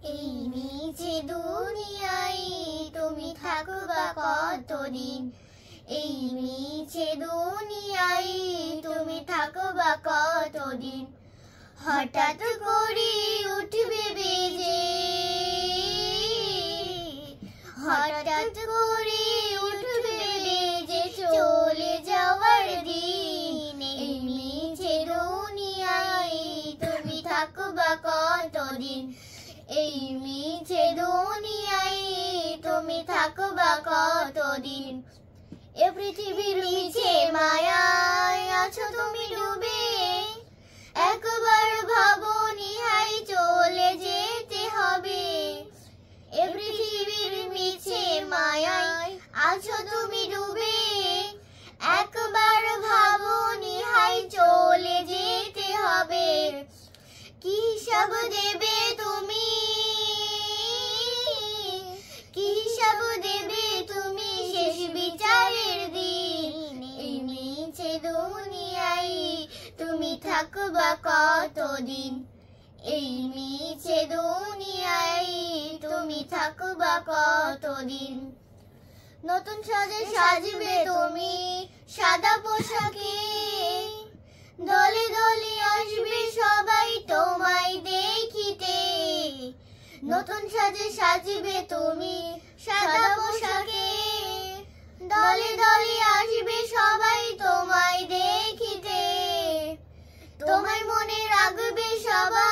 এই মিছে দুনিয়ায় তুমি থাকবা কতদিন? এই মিছে দুনিয়ায় তুমি থাকবা কতদিন? হঠাৎ করে উঠবে বেজে, হঠাৎ করে উঠবে বেজে চলে যাওয়ার দিন। এই মিছে দুনিয়ায় তুমি থাকবা কতদিন? এই মিছে দুনিয়ায় তুমি থাকবা কতদিন? এ পৃথিবীর মিছে মায়ায় আছো তুমি ডুবে, একবার ভাবো নিহাই চলে যেতে হবে। এ পৃথিবীর মিছে মায়ায় আছো তুমি ডুবে, একবার ভাবো নিহাই চলে যেতে হবে। কি হিসাব দেবে তুমি? কি হিসাব দেবে তুমি শেষ বিচারের দিন? এই মিছে দুনিয়ায় তুমি থাকবা কতদিন? এই মিছে দুনিয়ায় তুমি থাকবা কতদিন? নতুন সাজে সাজবে তুমি সাদা পোশাকে, দলে দলে আসবে সবাই তোমায় দেখিতে। নতুন সাজে সাজবে তুমি সাদা পোশাকে, দলে দলে আসবে সবাই তোমায় দেখিতে। তোমায় মনে রাখবে সবাই,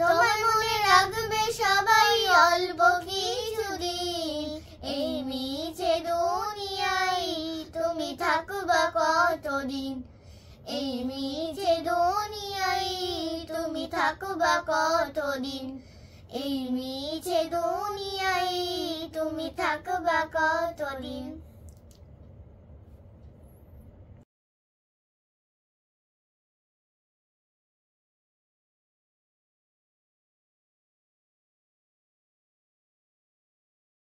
তোমায় মনে রাখবে সবাই অল্প কিছুদিন। এই মিছে দুনিয়ায় তুমি থাকবা কতদিন? এই মিছে দুনিয়ায় তুমি থাকবা কতদিন? এই মিছে দুনিয়ায় তুমি থাকবা কতদিন?